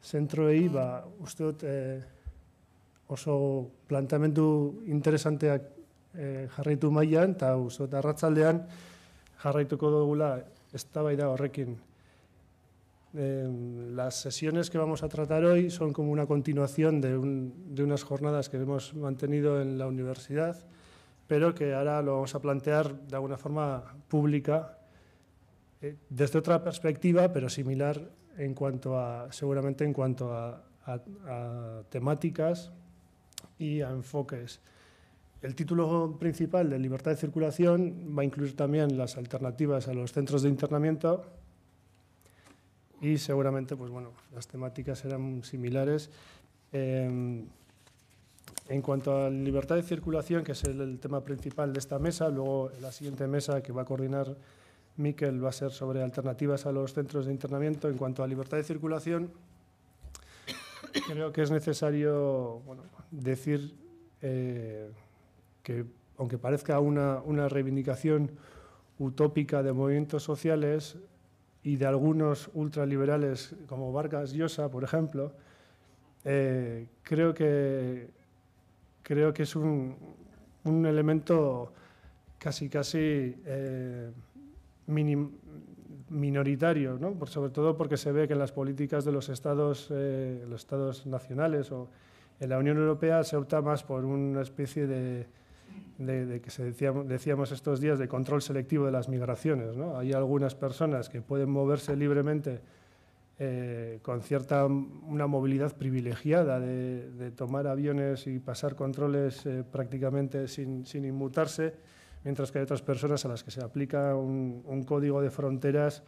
zentroei, uste dut oso plantamendu interesanteak jarraitu mailan, eta uste dut arratsaldean jarraituko dugula eztabaida horrekin. Las sesiones que vamos a tratar hoy son como una continuación de unas jornadas que hemos mantenido en la universidad, pero que ahora lo vamos a plantear de alguna forma pública, desde otra perspectiva, pero similar seguramente en cuanto a temáticas y a enfoques. El título principal de Libertad de Circulación va a incluir también las alternativas a los centros de internamiento y seguramente pues bueno, las temáticas serán similares. En cuanto a libertad de circulación, que es el tema principal de esta mesa, luego la siguiente mesa que va a coordinar Miquel va a ser sobre alternativas a los centros de internamiento. En cuanto a libertad de circulación, creo que es necesario decir que, aunque parezca una reivindicación utópica de movimientos sociales y de algunos ultraliberales como Vargas Llosa, por ejemplo, creo que es un elemento casi minoritario, ¿no? Sobre todo porque se ve que en las políticas de los estados nacionales o en la Unión Europea se opta más por una especie de que decíamos estos días, de control selectivo de las migraciones, ¿no? Hay algunas personas que pueden moverse libremente con una movilidad privilegiada de tomar aviones y pasar controles prácticamente sin inmutarse, mientras que hay otras personas a las que se aplica un código de fronteras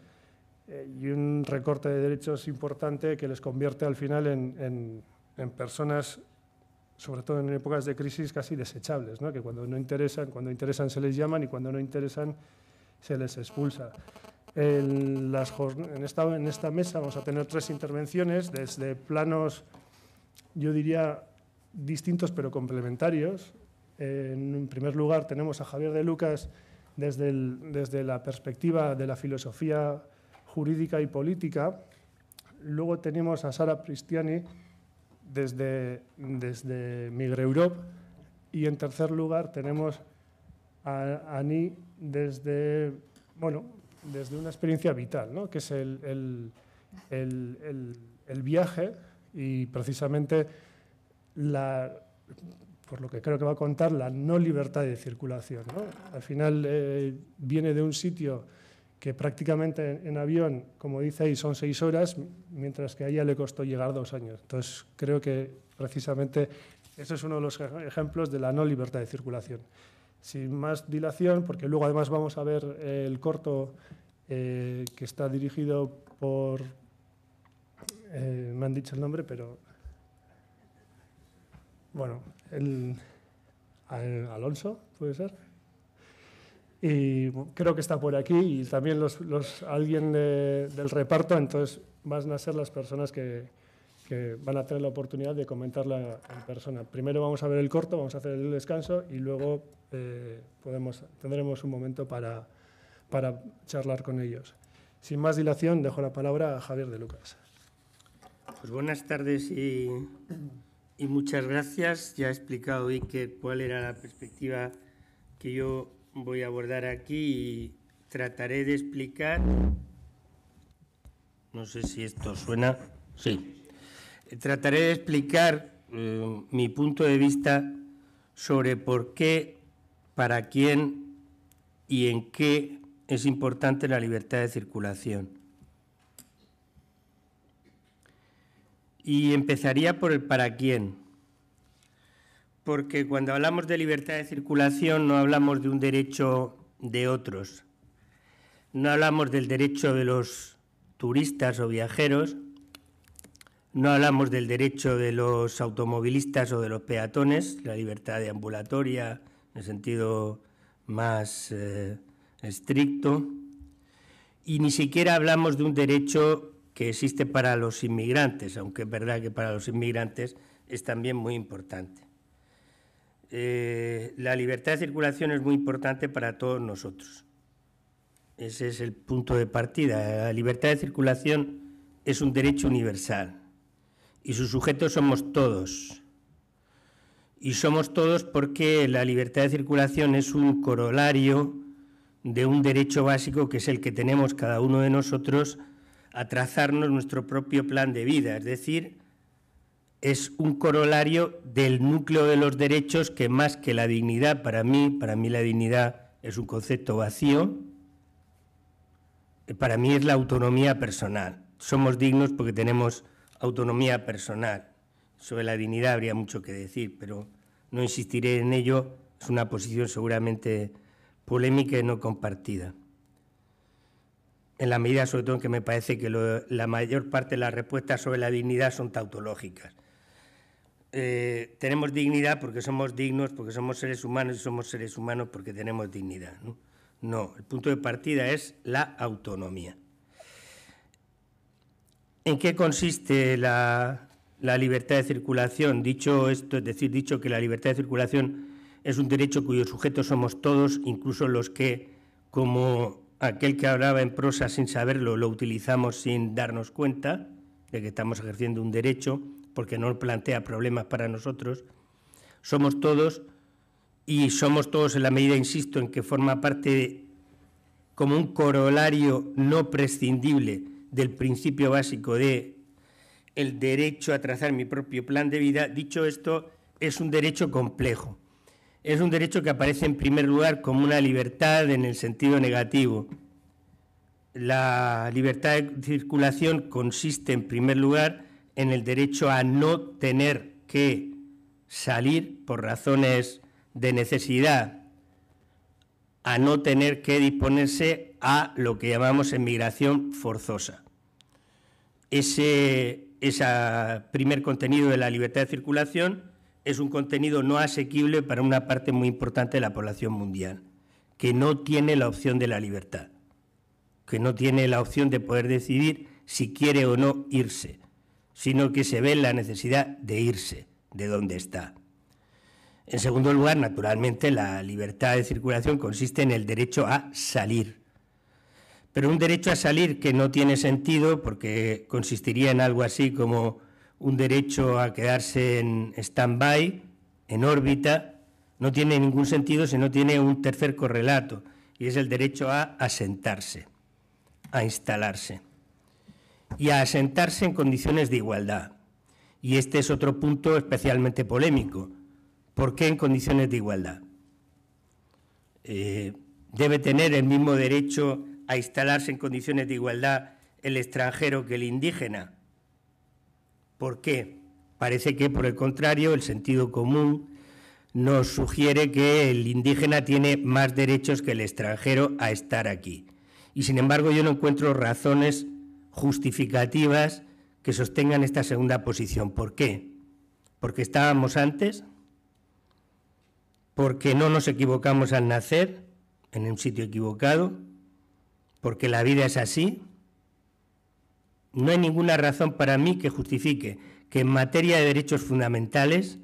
y un recorte de derechos importante que les convierte al final en personas, sobre todo en épocas de crisis, casi desechables, ¿no? Que cuando interesan se les llaman y cuando no interesan se les expulsa. En esta mesa vamos a tener 3 intervenciones desde planos, yo diría, distintos pero complementarios. En primer lugar tenemos a Javier de Lucas desde la perspectiva de la filosofía jurídica y política. Luego tenemos a Sara Pristiani desde Migre Europe, y en tercer lugar tenemos a Ani desde una experiencia vital, ¿no? Que es el viaje y precisamente por lo que creo que va a contar, la no libertad de circulación, ¿no? Al final viene de un sitio que prácticamente en avión, como dice ahí, son 6 horas, mientras que a ella le costó llegar 2 años. Entonces, creo que precisamente ese es uno de los ejemplos de la no libertad de circulación. Sin más dilación, porque luego además vamos a ver el corto que está dirigido por... me han dicho el nombre, pero... Bueno, Alonso, ¿puede ser? Y creo que está por aquí, y también alguien del reparto, entonces van a ser las personas que van a tener la oportunidad de comentarla en persona. Primero vamos a ver el corto, vamos a hacer el descanso y luego tendremos un momento para charlar con ellos. Sin más dilación, dejo la palabra a Javier de Lucas. Pues buenas tardes y muchas gracias. Ya ha explicado Iker cuál era la perspectiva que yo voy a abordar aquí y trataré de explicar, no sé si esto suena, sí, trataré de explicar mi punto de vista sobre por qué, para quién y en qué es importante la libertad de circulación. Y empezaría por el para quién. Porque cuando hablamos de libertad de circulación no hablamos de un derecho de otros, no hablamos del derecho de los turistas o viajeros, no hablamos del derecho de los automovilistas o de los peatones, la libertad deambulatoria en el sentido más estricto, y ni siquiera hablamos de un derecho que existe para los inmigrantes, aunque es verdad que para los inmigrantes es también muy importante. La libertad de circulación es muy importante para todos nosotros. Ese es el punto de partida. La libertad de circulación es un derecho universal y sus sujetos somos todos. Y somos todos porque la libertad de circulación es un corolario de un derecho básico que es el que tenemos cada uno de nosotros a trazarnos nuestro propio plan de vida, es decir, es un corolario del núcleo de los derechos que más que la dignidad, para mí la dignidad es un concepto vacío, para mí es la autonomía personal. Somos dignos porque tenemos autonomía personal. Sobre la dignidad habría mucho que decir, pero no insistiré en ello, es una posición seguramente polémica y no compartida. En la medida, sobre todo, en que me parece que la mayor parte de las respuestas sobre la dignidad son tautológicas. Tenemos dignidad porque somos dignos, porque somos seres humanos, y somos seres humanos porque tenemos dignidad, ¿no? No, el punto de partida es la autonomía. ¿En qué consiste la libertad de circulación? Dicho esto, es decir, dicho que la libertad de circulación es un derecho cuyos sujetos somos todos, incluso los que, como aquel que hablaba en prosa sin saberlo, lo utilizamos sin darnos cuenta de que estamos ejerciendo un derecho, porque no plantea problemas para nosotros, somos todos, y somos todos en la medida, insisto, en que forma parte como un corolario no prescindible del principio básico de el derecho a trazar mi propio plan de vida. Dicho esto, es un derecho complejo. Es un derecho que aparece en primer lugar como una libertad en el sentido negativo. La libertad de circulación consiste en primer lugar en el derecho a no tener que salir por razones de necesidad, a no tener que disponerse a lo que llamamos emigración forzosa. Ese primer contenido de la libertad de circulación es un contenido no asequible para una parte muy importante de la población mundial, que no tiene la opción de la libertad, que no tiene la opción de poder decidir si quiere o no irse, sino que se ve en la necesidad de irse de donde está. En segundo lugar, naturalmente, la libertad de circulación consiste en el derecho a salir. Pero un derecho a salir que no tiene sentido, porque consistiría en algo así como un derecho a quedarse en stand-by, en órbita, no tiene ningún sentido si no tiene un tercer correlato, y es el derecho a asentarse, a instalarse, y a asentarse en condiciones de igualdad. Y este es otro punto especialmente polémico. ¿Por qué en condiciones de igualdad? ¿Debe tener el mismo derecho a instalarse en condiciones de igualdad el extranjero que el indígena? ¿Por qué? Parece que, por el contrario, el sentido común nos sugiere que el indígena tiene más derechos que el extranjero a estar aquí. Y, sin embargo, yo no encuentro razones justificativas que sostengan esta segunda posición. ¿Por qué? ¿Porque estábamos antes? ¿Porque no nos equivocamos al nacer en un sitio equivocado? ¿Porque la vida es así? No hay ninguna razón para mí que justifique que en materia de derechos fundamentales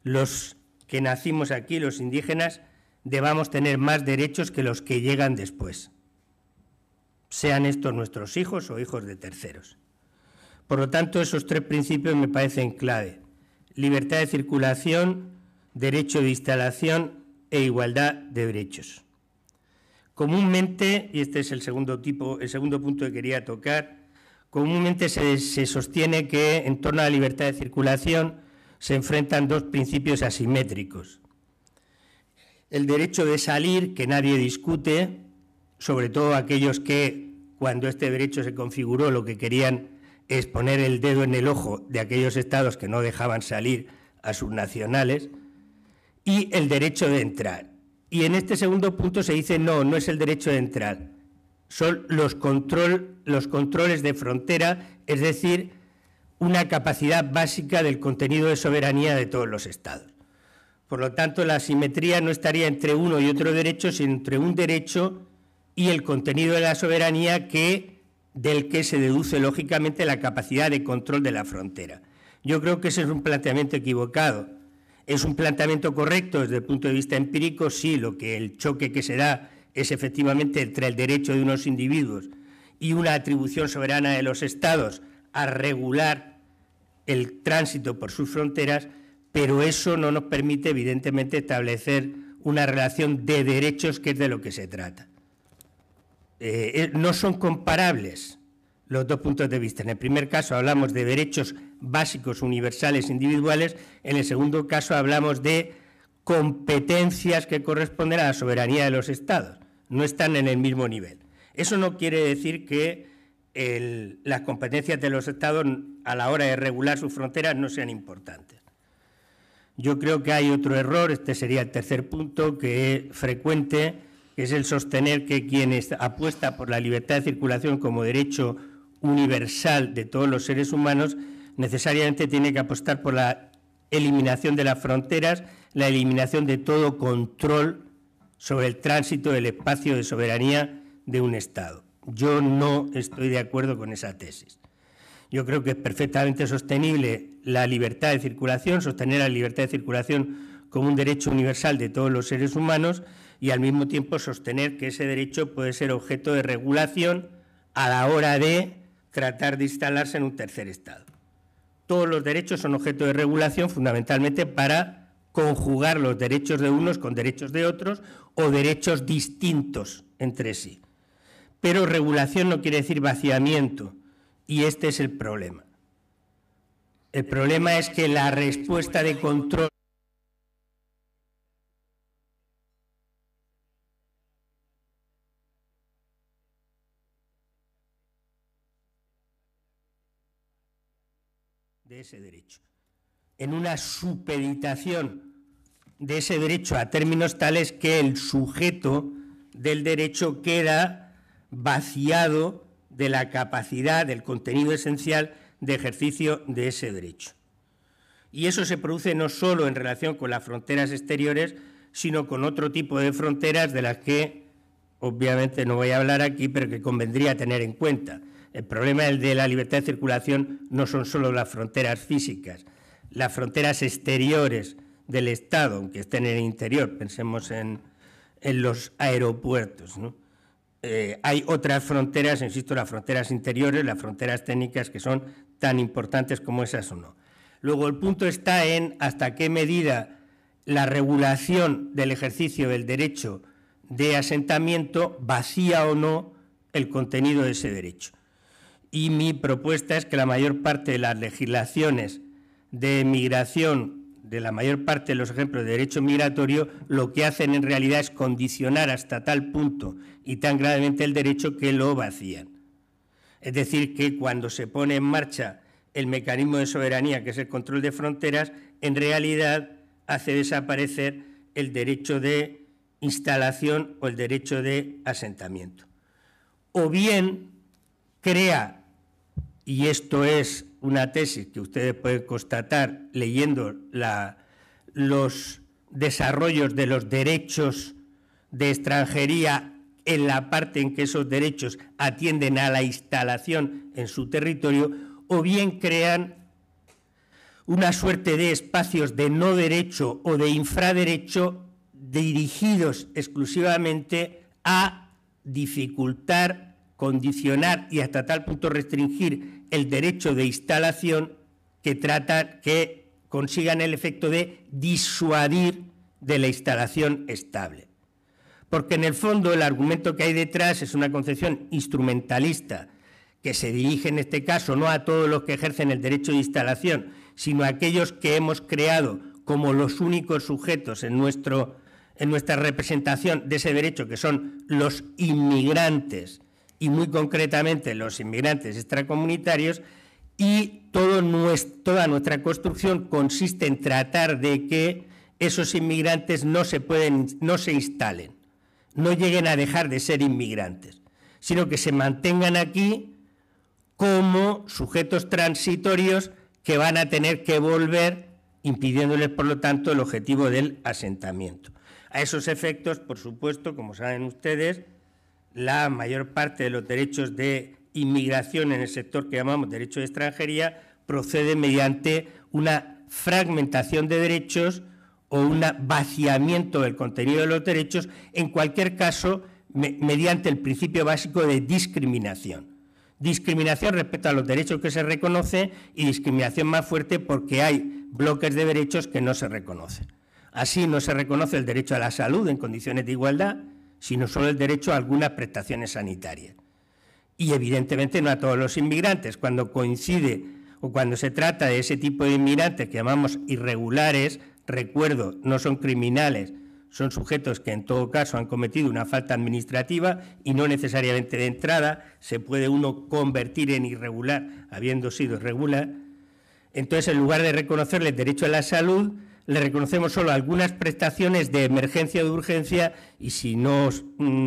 los que nacimos aquí, los indígenas, debamos tener más derechos que los que llegan después, sean estos nuestros hijos o hijos de terceros. Por lo tanto, esos tres principios me parecen clave: libertad de circulación, derecho de instalación e igualdad de derechos. Comúnmente, y este es el segundo punto que quería tocar, comúnmente se sostiene que en torno a la libertad de circulación se enfrentan dos principios asimétricos. El derecho de salir, que nadie discute, sobre todo aquellos que, cuando este derecho se configuró, lo que querían es poner el dedo en el ojo de aquellos estados que no dejaban salir a sus nacionales, y el derecho de entrar. Y en este segundo punto se dice no es el derecho de entrar, son los controles de frontera, es decir, una capacidad básica del contenido de soberanía de todos los estados. Por lo tanto, la asimetría no estaría entre uno y otro derecho, sino entre un derecho y el contenido de la soberanía del que se deduce lógicamente la capacidad de control de la frontera. Yo creo que ese es un planteamiento equivocado. ¿Es un planteamiento correcto desde el punto de vista empírico? Sí, el choque que se da es efectivamente entre el derecho de unos individuos y una atribución soberana de los estados a regular el tránsito por sus fronteras, pero eso no nos permite, evidentemente, establecer una relación de derechos, que es de lo que se trata. No son comparables los dos puntos de vista. En el primer caso hablamos de derechos básicos, universales, individuales. En el segundo caso hablamos de competencias que corresponden a la soberanía de los Estados. No están en el mismo nivel. Eso no quiere decir que las competencias de los Estados a la hora de regular sus fronteras no sean importantes. Yo creo que hay otro error, este sería el tercer punto, que es frecuente, que es el sostener que quien apuesta por la libertad de circulación como derecho universal de todos los seres humanos necesariamente tiene que apostar por la eliminación de las fronteras, la eliminación de todo control sobre el tránsito del espacio de soberanía de un Estado. Yo no estoy de acuerdo con esa tesis. Yo creo que es perfectamente sostenible la libertad de circulación, sostener la libertad de circulación como un derecho universal de todos los seres humanos y al mismo tiempo sostener que ese derecho puede ser objeto de regulación a la hora de tratar de instalarse en un tercer Estado. Todos los derechos son objeto de regulación fundamentalmente para conjugar los derechos de unos con derechos de otros o derechos distintos entre sí. Pero regulación no quiere decir vaciamiento, y este es el problema. El problema es que la respuesta de control de ese derecho, en una supeditación de ese derecho a términos tales que el sujeto del derecho queda vaciado de la capacidad, del contenido esencial de ejercicio de ese derecho. Y eso se produce no solo en relación con las fronteras exteriores, sino con otro tipo de fronteras de las que obviamente no voy a hablar aquí, pero que convendría tener en cuenta. El problema de la libertad de circulación no son solo las fronteras físicas, las fronteras exteriores del Estado, aunque estén en el interior, pensemos en los aeropuertos, ¿no? Hay otras fronteras, insisto, las fronteras interiores, las fronteras técnicas, que son tan importantes como esas o no. Luego, el punto está en hasta qué medida la regulación del ejercicio del derecho de asentamiento vacía o no el contenido de ese derecho. Y mi propuesta es que la mayor parte de las legislaciones de migración, de la mayor parte de los ejemplos de derecho migratorio, lo que hacen en realidad es condicionar hasta tal punto y tan gravemente el derecho que lo vacían. Es decir, que cuando se pone en marcha el mecanismo de soberanía, que es el control de fronteras, en realidad hace desaparecer el derecho de instalación o el derecho de asentamiento. O bien crea, y esto es una tesis que ustedes pueden constatar leyendo los desarrollos de los derechos de extranjería en la parte en que esos derechos atienden a la instalación en su territorio, o bien crean una suerte de espacios de no derecho o de infraderecho dirigidos exclusivamente a dificultar, condicionar y hasta tal punto restringir el derecho de instalación que consigan el efecto de disuadir de la instalación estable. Porque en el fondo el argumento que hay detrás es una concepción instrumentalista que se dirige en este caso no a todos los que ejercen el derecho de instalación, sino a aquellos que hemos creado como los únicos sujetos en nuestra representación de ese derecho, que son los inmigrantes, y muy concretamente los inmigrantes extracomunitarios, y toda nuestra construcción consiste en tratar de que esos inmigrantes no se instalen, no lleguen a dejar de ser inmigrantes, sino que se mantengan aquí como sujetos transitorios que van a tener que volver, impidiéndoles, por lo tanto, el objetivo del asentamiento. A esos efectos, por supuesto, como saben ustedes, la mayor parte de los derechos de inmigración en el sector que llamamos derecho de extranjería procede mediante una fragmentación de derechos o un vaciamiento del contenido de los derechos, en cualquier caso, mediante el principio básico de discriminación. Discriminación respecto a los derechos que se reconoce y discriminación más fuerte porque hay bloques de derechos que no se reconocen. Así no se reconoce el derecho a la salud en condiciones de igualdad, sino solo el derecho a algunas prestaciones sanitarias. Y evidentemente no a todos los inmigrantes. Cuando coincide o cuando se trata de ese tipo de inmigrantes que llamamos irregulares, recuerdo, no son criminales, son sujetos que en todo caso han cometido una falta administrativa y no necesariamente de entrada se puede uno convertir en irregular habiendo sido irregular. Entonces, en lugar de reconocerle el derecho a la salud, le reconocemos solo algunas prestaciones de emergencia o de urgencia y si no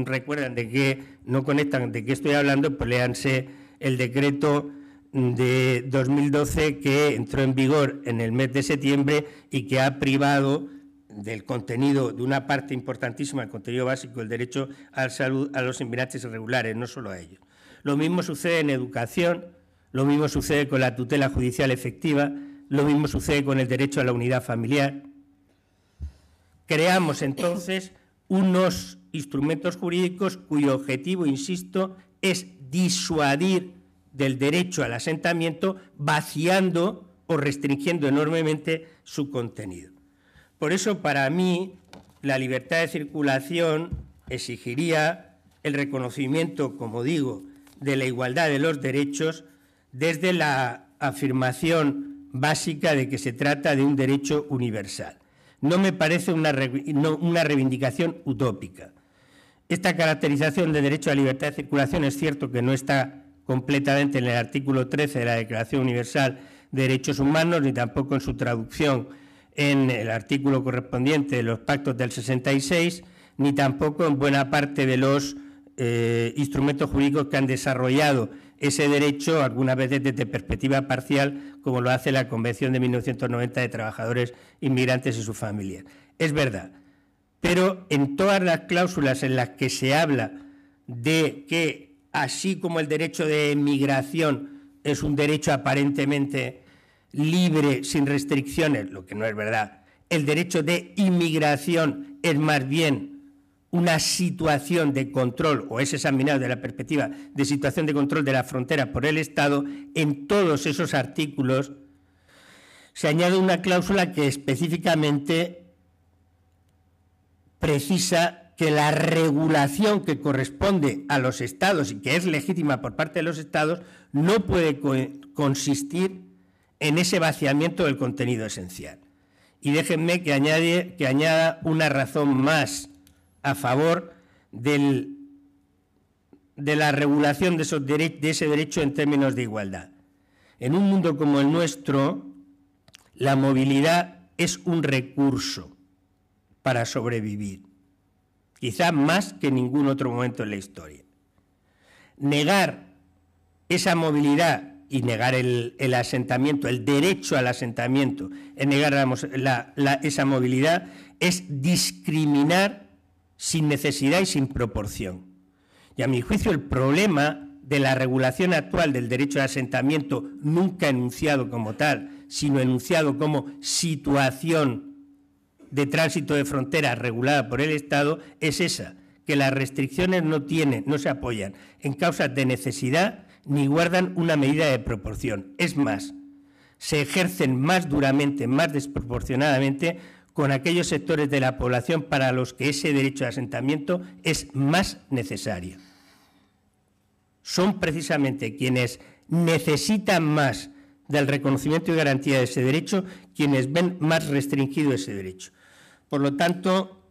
recuerdan de qué, no conectan de qué estoy hablando, pues léanse el decreto de 2012 que entró en vigor en el mes de septiembre y que ha privado del contenido, de una parte importantísima del contenido básico, el derecho a la salud a los inmigrantes irregulares, no solo a ellos. Lo mismo sucede en educación, lo mismo sucede con la tutela judicial efectiva, lo mismo sucede con el derecho a la unidad familiar. Creamos entonces unos instrumentos jurídicos cuyo objetivo, insisto, es disuadir del derecho al asentamiento, vaciando o restringiendo enormemente su contenido. Por eso, para mí, la libertad de circulación exigiría el reconocimiento, como digo, de la igualdad de los derechos desde la afirmación básica de que se trata de un derecho universal. No me parece una reivindicación utópica. Esta caracterización de derecho a la libertad de circulación es cierto que no está completamente en el artículo 13 de la Declaración Universal de Derechos Humanos, ni tampoco en su traducción en el artículo correspondiente de los pactos del 66, ni tampoco en buena parte de los instrumentos jurídicos que han desarrollado ese derecho, algunas veces desde perspectiva parcial, como lo hace la Convención de 1990 de Trabajadores Inmigrantes y sus familias. Es verdad, pero en todas las cláusulas en las que se habla de que, así como el derecho de migración es un derecho aparentemente libre, sin restricciones, lo que no es verdad, el derecho de inmigración es más bien una situación de control, o es examinado desde la perspectiva de situación de control de la frontera por el Estado. En todos esos artículos se añade una cláusula que específicamente precisa que la regulación que corresponde a los Estados y que es legítima por parte de los Estados no puede consistir en ese vaciamiento del contenido esencial. Y déjenme que añada una razón más a favor de la regulación de ese derecho en términos de igualdad. En un mundo como el nuestro, la movilidad es un recurso para sobrevivir, quizá más que en ningún otro momento en la historia. Negar esa movilidad y negar el asentamiento, el derecho al asentamiento, en negar esa movilidad, es discriminar sin necesidad y sin proporción. Y a mi juicio el problema de la regulación actual del derecho de asentamiento, nunca enunciado como tal, sino enunciado como situación de tránsito de frontera regulada por el Estado, es esa, que las restricciones no se apoyan en causas de necesidad ni guardan una medida de proporción. Es más, se ejercen más duramente, más desproporcionadamente con aquellos sectores de la población para los que ese derecho de asentamiento es más necesario. Son precisamente quienes necesitan más del reconocimiento y garantía de ese derecho quienes ven más restringido ese derecho. Por lo tanto,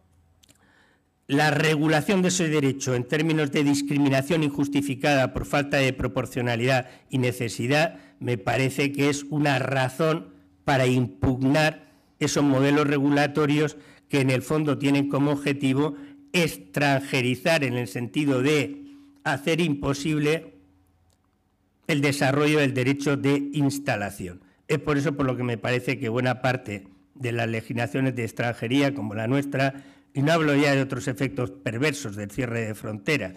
la regulación de ese derecho en términos de discriminación injustificada por falta de proporcionalidad y necesidad me parece que es una razón para impugnar esos modelos regulatorios que en el fondo tienen como objetivo extranjerizar en el sentido de hacer imposible el desarrollo del derecho de instalación. Es por eso por lo que me parece que buena parte de las legislaciones de extranjería como la nuestra, y no hablo ya de otros efectos perversos del cierre de fronteras,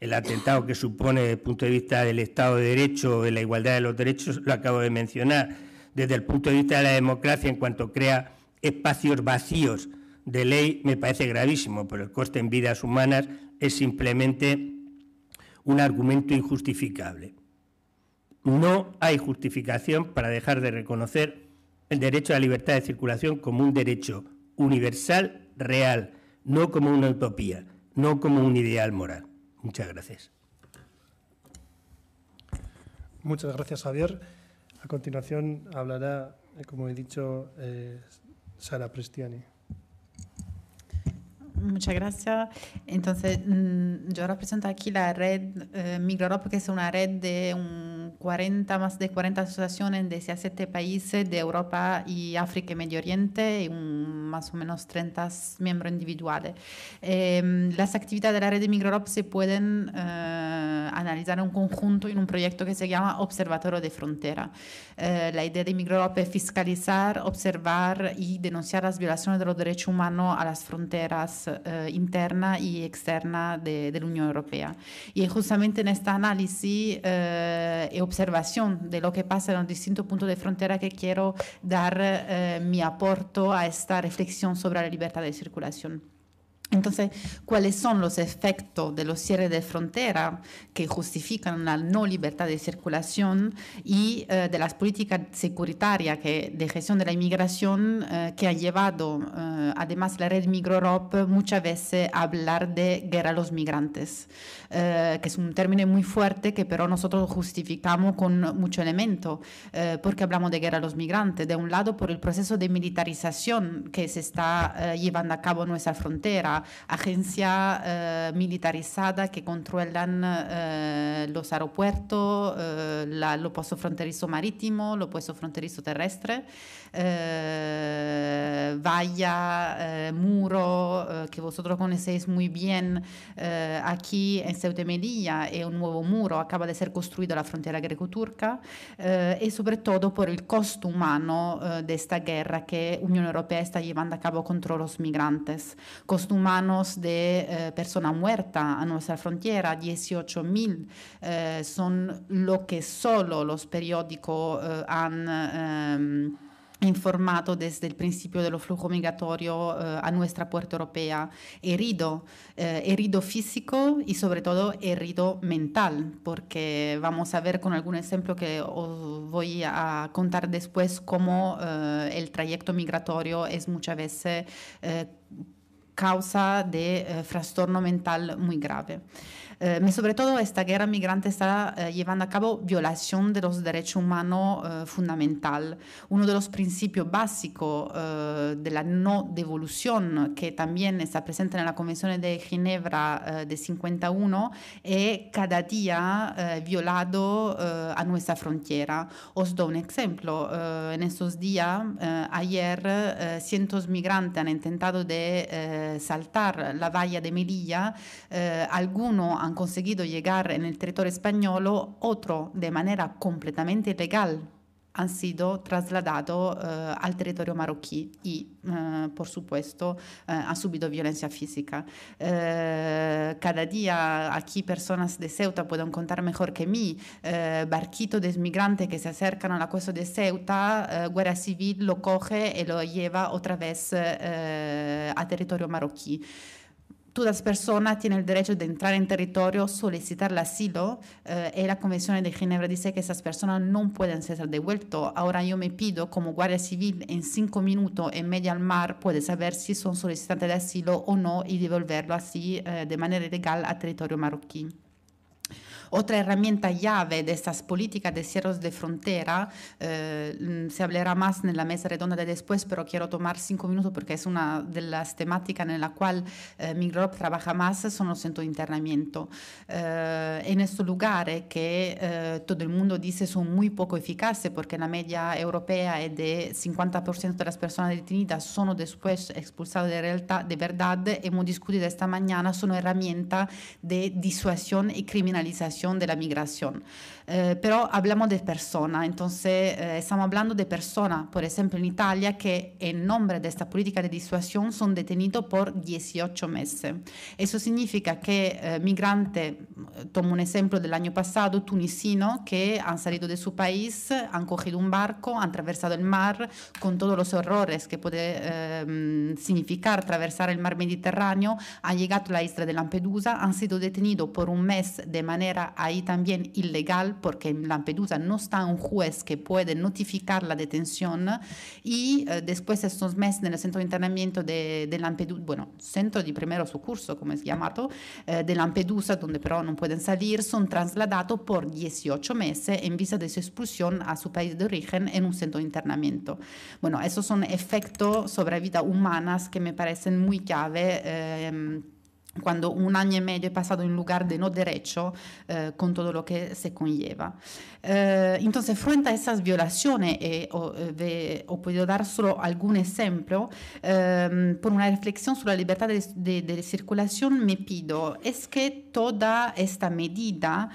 el atentado que supone desde el punto de vista del Estado de Derecho o de la igualdad de los derechos, lo acabo de mencionar. Desde el punto de vista de la democracia, en cuanto crea espacios vacíos de ley, me parece gravísimo, pero el coste en vidas humanas es simplemente un argumento injustificable. no hay justificación para dejar de reconocer el derecho a la libertad de circulación como un derecho universal, real, no como una utopía, no como un ideal moral. Muchas gracias. Muchas gracias, Javier. A continuación hablará, como he dicho, Sara Prestiani. Muchas gracias. Entonces, yo represento aquí la red Migrorop, que es una red de más de 40 asociaciones de 17 países de Europa y África y Medio Oriente, y más o menos 30 miembros individuales. Las actividades de la red de Migrorop se pueden analizar en un conjunto en un proyecto que se llama Observatorio de Frontera. La idea de Migrorop es fiscalizar, observar y denunciar las violaciones de los derechos humanos a las fronteras interna y externa de la Unión Europea. Y justamente en este análisis y observación de lo que pasa en los distintos puntos de frontera que quiero dar mi aporte a esta reflexión sobre la libertad de circulación. Entonces, ¿cuáles son los efectos de los cierres de frontera que justifican la no libertad de circulación y de las políticas securitarias de gestión de la inmigración que ha llevado, además, la red Migrorop muchas veces a hablar de guerra a los migrantes, que es un término muy fuerte que pero nosotros justificamos con mucho elemento, porque hablamos de guerra a los migrantes. De un lado, por el proceso de militarización que se está llevando a cabo en nuestra frontera, agencias militarizadas que controlan los aeropuertos, los puestos fronterizos marítimos, los puestos fronterizos terrestres, valla, muro, que vosotros conocéis muy bien. Aquí en Ceuta y Melilla un nuevo muro acaba de ser construido a la frontera greco-turca, y sobre todo por el costo humano de esta guerra que la Unión Europea está llevando a cabo contra los migrantes. Costo humano de personas muertas a nuestra frontera, 18.000, son lo que solo los periódicos han informato desde el principio del flujo migratorio a nuestra puerta europea, herido físico y sobre todo herido mental, porque vamos a ver con algún ejemplo que os voy a contar después cómo el trayecto migratorio es muchas veces causa de trastorno mental muy grave. Sobre todo esta guerra migrante está llevando a cabo violación de los derechos humanos fundamental. Uno de los principios básicos de la no devolución, que también está presente en la Convención de Ginebra de 51, es cada día violado a nuestra frontera. Os doy un ejemplo. En estos días, ayer, cientos de migrantes han intentado de saltar la valla de Melilla. Algunos han conseguido llegar en el territorio español, otros de manera completamente ilegal han sido trasladados al territorio marroquí y, por supuesto, han subido violencia física. Cada día aquí personas de Ceuta pueden contar mejor que mí, barquitos de migrantes que se acercan a la costa de Ceuta, Guardia Civil lo coge y lo lleva otra vez a territorio marroquí. Todas las personas tienen el derecho de entrar en territorio, solicitar el asilo, y la Convención de Ginebra dice que esas personas no pueden ser devueltas. Ahora yo me pido, como Guardia Civil, en 5 minutos en medio al mar, puede saber si son solicitantes de asilo o no y devolverlo así de manera ilegal a territorio marroquí. Otra herramienta llave de estas políticas de cierres de frontera, se hablará más en la mesa redonda de después, pero quiero tomar 5 minutos porque es una de las temáticas en la cual Migrorop trabaja más, son los centros de internamiento. En estos lugares que todo el mundo dice son muy poco eficaces porque la media europea es de 50% de las personas detenidas son después expulsadas de verdad, hemos discutido esta mañana, son herramientas de disuasión y criminalización de la migración. Pero hablamos de personas, entonces estamos hablando de personas, por ejemplo en Italia, que en nombre de esta política de disuasión son detenidos por 18 meses. Eso significa que migrantes, tomo un ejemplo del año pasado, tunisinos, que han salido de su país, han cogido un barco, han atravesado el mar con todos los horrores que puede significar atravesar el mar Mediterráneo, han llegado a la isla de Lampedusa, han sido detenidos por un mes de manera frontera, ahí también ilegal, porque en Lampedusa no está un juez que puede notificar la detención, y después de estos meses en el centro de internamiento de Lampedusa, bueno, centro de primero soccorso, como es llamado, de Lampedusa, donde pero no pueden salir, son trasladados por 18 meses en vista de su expulsión a su país de origen en un centro de internamiento. Bueno, esos son efectos sobre vidas humanas que me parecen muy clave cuando un año y medio he pasado en un lugar de no derecho con todo lo que se conlleva. Entonces, frente a esas violaciones, os puedo dar solo algún ejemplo, por una reflexión sobre la libertad de circulación me pido, ¿es que toda esta medida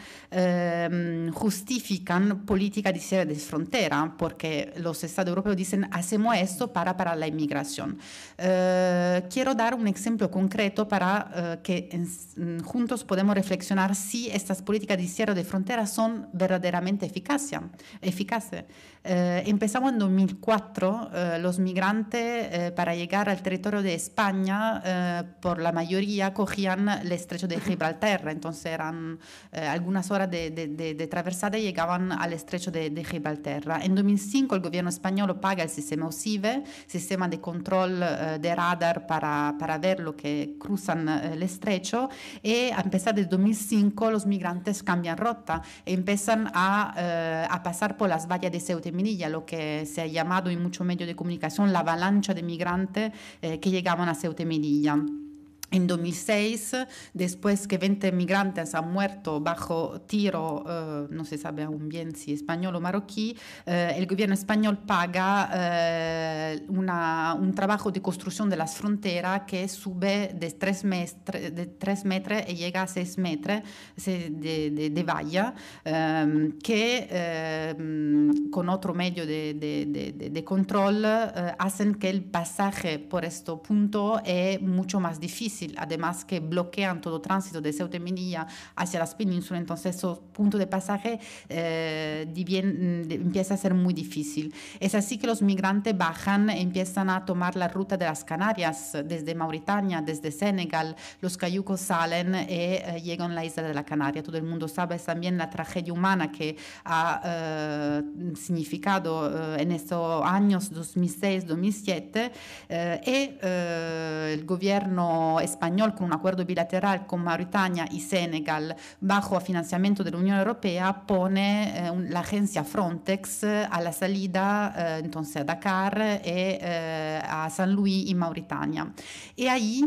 justifican política de cierre de frontera? Porque los Estados europeos dicen, hacemos esto para parar la inmigración. Quiero dar un ejemplo concreto para que juntos podemos reflexionar si estas políticas de cierre de fronteras son verdaderamente eficaces. Empezamos en 2004, los migrantes para llegar al territorio de España, por la mayoría cogían el estrecho de Gibraltar, entonces eran algunas horas de atravesada y llegaban al estrecho de Gibraltar. En 2005 el gobierno español paga el sistema OSIVE, sistema de control de radar para ver lo que cruzan el estrecho, y a empezar del 2005 los migrantes cambian ruta y empiezan a pasar por las vallas de Ceuta y Melilla, lo que se ha llamado en muchos medios de comunicación la avalancha de migrantes que llegaban a Ceuta y Melilla. En 2006, después que 20 migrantes han muerto bajo tiro, no se sabe aún bien si español o marroquí, el gobierno español paga un trabajo de construcción de las fronteras que sube de 3 metros y llega a 6 metros de valla, que con otro medio de control hacen que el pasaje por este punto es mucho más difícil. Además que bloquean todo tránsito de Ceuta y Melilla hacia las penínsulas, entonces esos puntos de pasaje empieza a ser muy difícil. Es así que los migrantes bajan e empiezan a tomar la ruta de las Canarias, desde Mauritania, desde Senegal, los cayucos salen y llegan a la isla de la Canaria. Todo el mundo sabe también la tragedia humana que ha significado en estos años 2006-2007 y el gobierno español, con un acuerdo bilateral con Mauritania y Senegal bajo financiamiento de la Unión Europea, pone la agencia Frontex a la salida entonces a Dakar y a San Luis y Mauritania. Y ahí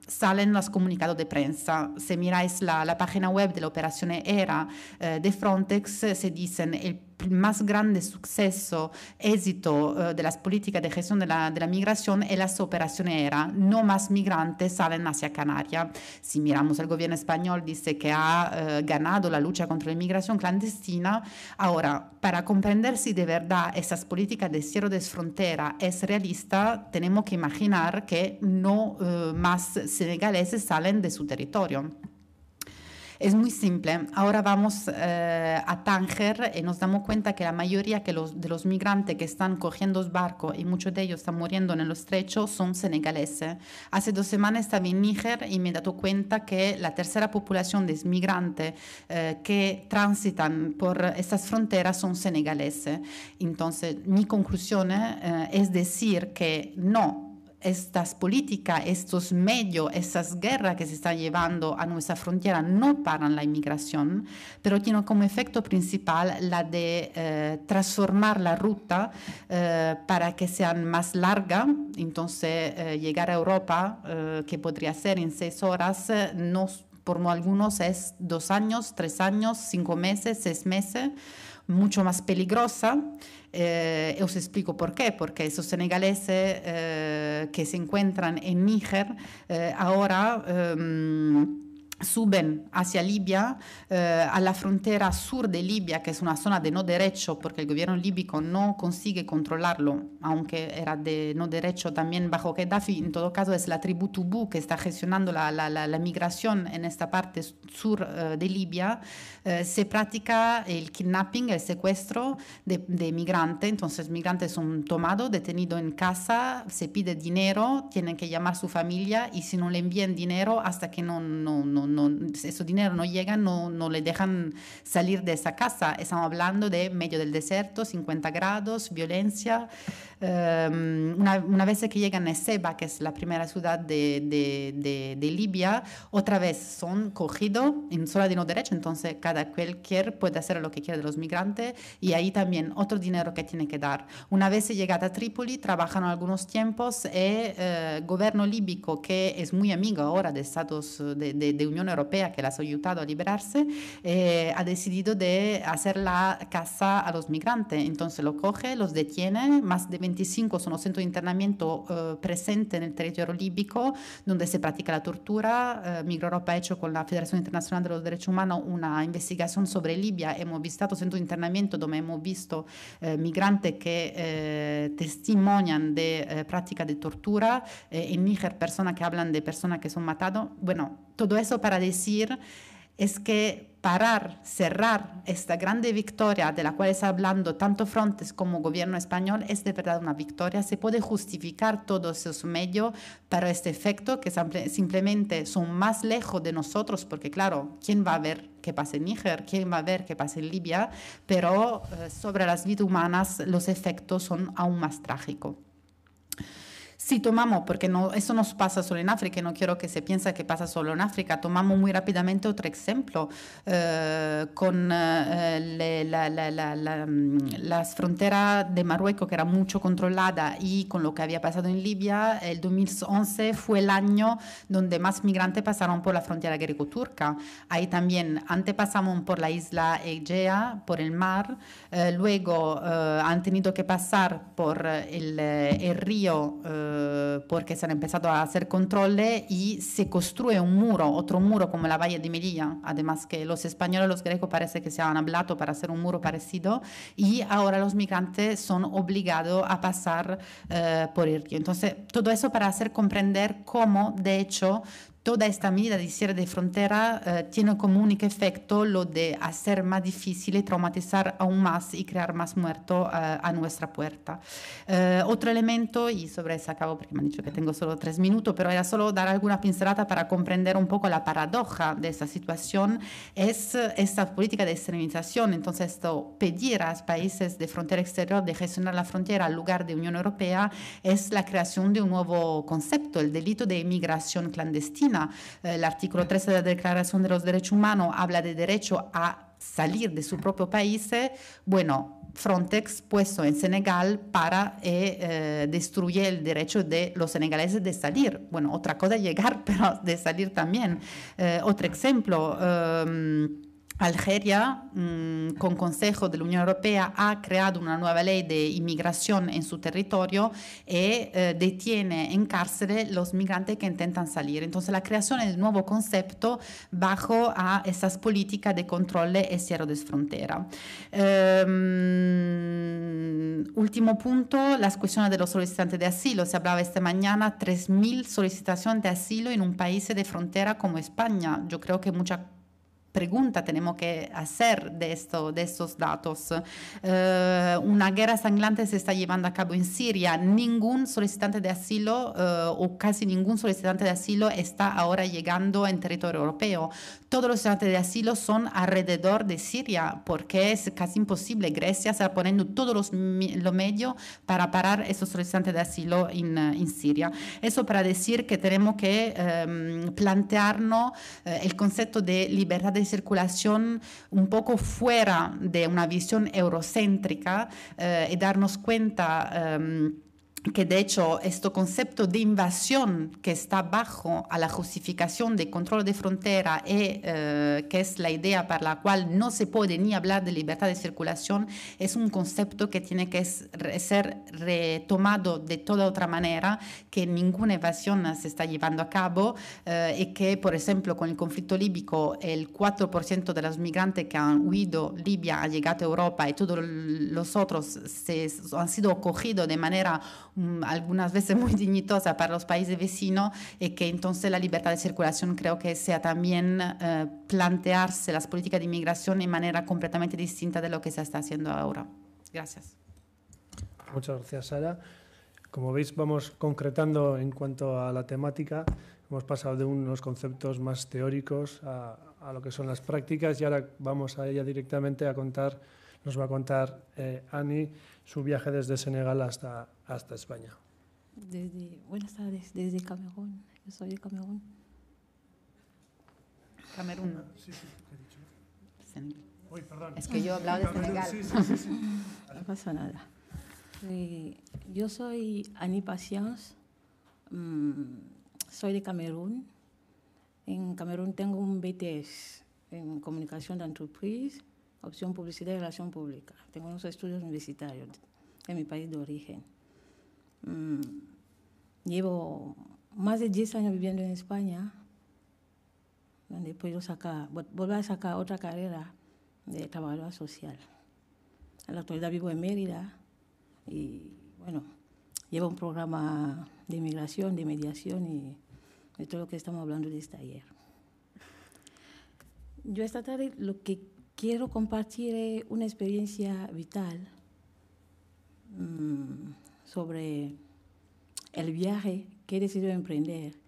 salen los comunicados de prensa. Si miráis la página web de la operación ERA de Frontex, se dicen el más grande suceso, éxito de las políticas de gestión de la migración es las operaciones ERA. No más migrantes salen hacia Canarias. Si miramos el gobierno español, dice que ha ganado la lucha contra la inmigración clandestina. Ahora, para comprender si de verdad esas políticas de cierre de frontera es realista, tenemos que imaginar que no más senegaleses salen de su territorio. Es muy simple. Ahora vamos a Tánger y nos damos cuenta que la mayoría de los migrantes que están cogiendo los barcos, y muchos de ellos están muriendo en el estrecho, son senegaleses. Hace 2 semanas estaba en Níger y me he dado cuenta que la tercera población de migrantes que transitan por estas fronteras son senegaleses. Entonces, mi conclusión es decir que no, estas políticas, estos medios, esas guerras que se están llevando a nuestra frontera no paran la inmigración, pero tienen como efecto principal la de transformar la ruta para que sean más larga. Entonces, llegar a Europa, que podría ser en 6 horas, por algunos es 2 años, 3 años, 5 meses, 6 meses, mucho más peligrosa. Os explico por qué, porque esos senegaleses que se encuentran en Níger ahora suben hacia Libia, a la frontera sur de Libia, que es una zona de no derecho, porque el gobierno líbico no consigue controlarlo, aunque era de no derecho también bajo Gaddafi. En todo caso es la tribu Tubú que está gestionando la migración en esta parte sur de Libia. Se practica el kidnapping, el secuestro de migrantes. Entonces migrantes son tomados, detenidos en casa, se pide dinero, tienen que llamar a su familia y si no le envían dinero hasta que no ese dinero no llega, no le dejan salir de esa casa. Estamos hablando de medio del desierto, 50 grados, violencia. Una vez que llegan a Ceba, que es la primera ciudad de Libia, otra vez son cogidos en zona de no derecho, entonces cualquier puede hacer lo que quiere de los migrantes y ahí también otro dinero que tiene que dar. Una vez llegada a Trípoli, trabajan algunos tiempos y el gobierno líbico, que es muy amigo ahora de Estados de Unión Europea, que les ha ayudado a liberarse, ha decidido de hacer la casa a los migrantes. Entonces lo coge, los detiene, más de 25 son los centros de internamiento presentes en el territorio líbico, donde se practica la tortura. Migra Europa ha hecho con la Federación Internacional de los Derechos Humanos una investigación sobre Libia. Hemos visitado centros de internamiento donde hemos visto migrantes que testimonian de práctica de tortura. En Níger, personas que hablan de personas que son matadas. Bueno, todo eso para decir es que cerrar esta grande victoria de la cual está hablando tanto Frontex como gobierno español es de verdad una victoria. Se puede justificar todos esos medios para este efecto, que simplemente son más lejos de nosotros, porque claro, ¿quién va a ver qué pasa en Níger? ¿Quién va a ver qué pasa en Libia? Pero sobre las vidas humanas los efectos son aún más trágicos. Si tomamos, porque eso no pasa solo en África, no quiero que se piense que pasa solo en África, tomamos muy rápidamente otro ejemplo con las fronteras de Marruecos, que era mucho controlada, y con lo que había pasado en Libia. El 2011 fue el año donde más migrantes pasaron por la frontera greco-turca. Ahí también, antes pasamos por la isla Egea, por el mar, luego han tenido que pasar por el río, porque se han empezado a hacer controles y se construye un muro, otro muro como la Valle de Melilla. Además que los españoles y los griegos parece que se han hablado para hacer un muro parecido, y ahora los migrantes son obligados a pasar por el río. Entonces, todo eso para hacer comprender cómo, de hecho, toda esta medida de cierre de frontera tiene como único efecto lo de hacer más difícil y traumatizar aún más y crear más muertos a nuestra puerta. Otro elemento, y sobre eso acabo porque me han dicho que tengo solo 3 minutos, pero era solo dar alguna pincelada para comprender un poco la paradoja de esta situación, es esta política de extremización. Entonces, esto, pedir a los países de frontera exterior de gestionar la frontera al lugar de Unión Europea es la creación de un nuevo concepto, el delito de inmigración clandestina. El artículo 13 de la Declaración de los Derechos Humanos habla de derecho a salir de su propio país. Bueno, Frontex puesto en Senegal para destruir el derecho de los senegaleses de salir. Bueno, otra cosa es llegar, pero de salir también. Otro ejemplo, Algeria, con consejo de la Unión Europea, ha creado una nueva ley de inmigración en su territorio y detiene en cárcel los migrantes que intentan salir. Entonces, la creación de un nuevo concepto bajo a esas políticas de control y cierre de frontera. Último punto, las cuestiones de los solicitantes de asilo. Se hablaba esta mañana 3.000 solicitaciones de asilo en un país de frontera como España. Yo creo que mucha pregunta tenemos que hacer de estos datos. Una guerra sangrante se está llevando a cabo en Siria. Ningún solicitante de asilo o casi ningún solicitante de asilo está ahora llegando en territorio europeo. Todos los solicitantes de asilo son alrededor de Siria, porque es casi imposible. Grecia está poniendo todos los medios para parar esos solicitantes de asilo en Siria. Eso para decir que tenemos que plantearnos el concepto de libertad de circulación un poco fuera de una visión eurocéntrica y darnos cuenta que de hecho este concepto de invasión que está bajo a la justificación de control de frontera y que es la idea para la cual no se puede ni hablar de libertad de circulación, es un concepto que tiene que ser retomado de toda otra manera, que ninguna invasión se está llevando a cabo y que, por ejemplo, con el conflicto líbico, el 4% de los migrantes que han huido Libia han llegado a Europa y todos los otros han sido acogidos de manera algunas veces muy dignitosa para los países vecinos, y que entonces la libertad de circulación creo que sea también plantearse las políticas de inmigración de manera completamente distinta de lo que se está haciendo ahora. Gracias. Muchas gracias, Sara. Como veis, vamos concretando en cuanto a la temática. Hemos pasado de unos conceptos más teóricos a lo que son las prácticas y ahora vamos a ella directamente a contar, nos va a contar Ani su viaje desde Senegal hasta España. Buenas tardes, desde Camerún. Yo soy de Camerún. Camerún. Sí, ¿qué he dicho? Senegal. Uy, perdón. Es que yo he hablado de Senegal. Sí. No pasa nada. Yo soy Ani Patience, soy de Camerún. En Camerún tengo un BTS en Comunicación de Entreprise, opción Publicidad y Relación Pública. Tengo unos estudios universitarios en mi país de origen. Llevo más de 10 años viviendo en España, donde he podido volver a sacar otra carrera de trabajadora social. En la actualidad vivo en Mérida y, bueno, llevo un programa de inmigración, de mediación y de todo lo que estamos hablando de este ayer. Yo esta tarde lo que quiero compartir es una experiencia vital sobre el viaje que he decidido emprender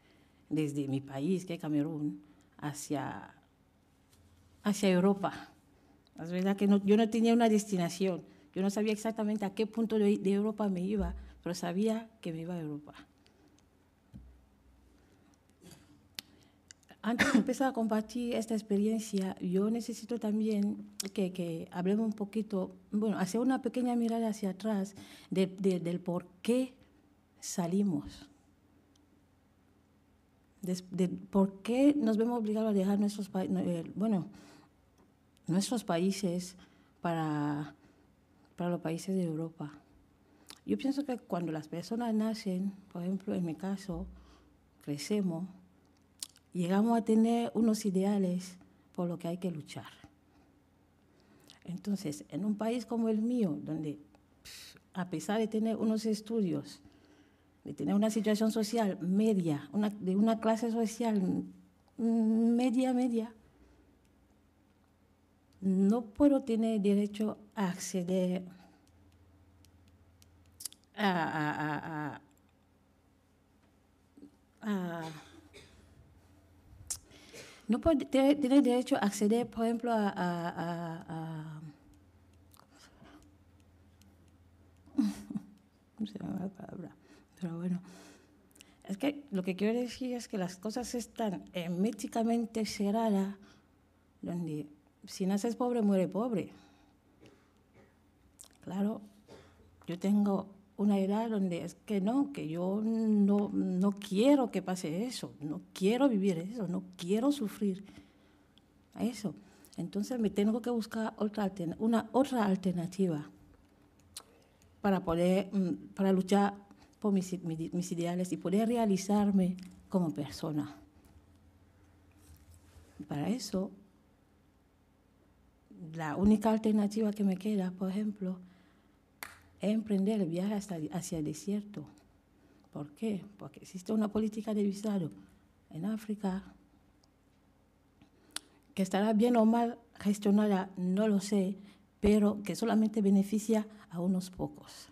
desde mi país, que es Camerún, hacia Europa. Es verdad que yo no tenía una destinación, yo no sabía exactamente a qué punto de Europa me iba, pero sabía que me iba a Europa. Antes de empezar a compartir esta experiencia, yo necesito también que hablemos un poquito, bueno, hacer una pequeña mirada hacia atrás del por qué salimos. ¿Por qué nos vemos obligados a dejar nuestros países para los países de Europa? Yo pienso que cuando las personas nacen, por ejemplo, en mi caso, crecemos, llegamos a tener unos ideales por los que hay que luchar. Entonces, en un país como el mío, donde a pesar de tener unos estudios, de tener una situación social media, de una clase social media, no puedo tener derecho a acceder no puedo tener derecho a acceder, por ejemplo, no sé la palabra, pero bueno. Es que lo que quiero decir es que las cosas están herméticamente cerradas, donde si naces pobre, muere pobre. Claro, yo tengo una edad donde es que yo no quiero que pase eso, no quiero vivir eso, no quiero sufrir eso. Entonces me tengo que buscar una otra alternativa para luchar por mis ideales y poder realizarme como persona. Para eso, la única alternativa que me queda, por ejemplo, es emprender el viaje hacia el desierto. ¿Por qué? Porque existe una política de visado en África que estará bien o mal gestionada, no lo sé, pero que solamente beneficia a unos pocos.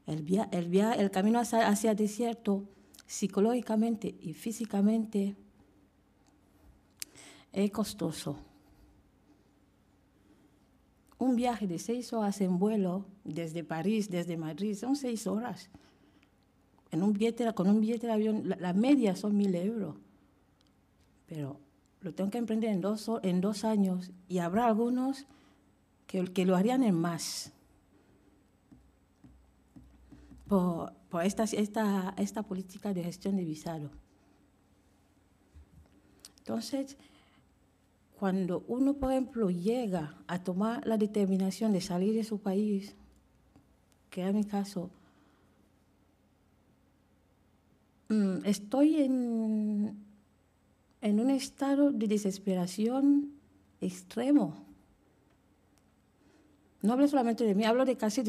El camino hacia el desierto, psicológicamente y físicamente, es costoso. Un viaje de 6 horas en vuelo desde París, desde Madrid, son 6 horas. Con un billete de avión, la media son 1.000 euros. Pero lo tengo que emprender en 2 años y habrá algunos que lo harían en más. Por esta política de gestión de visado. Entonces, cuando uno, por ejemplo, llega a tomar la determinación de salir de su país, que es mi caso, estoy en un estado de desesperación extremo. No hablo solamente de mí, hablo de casi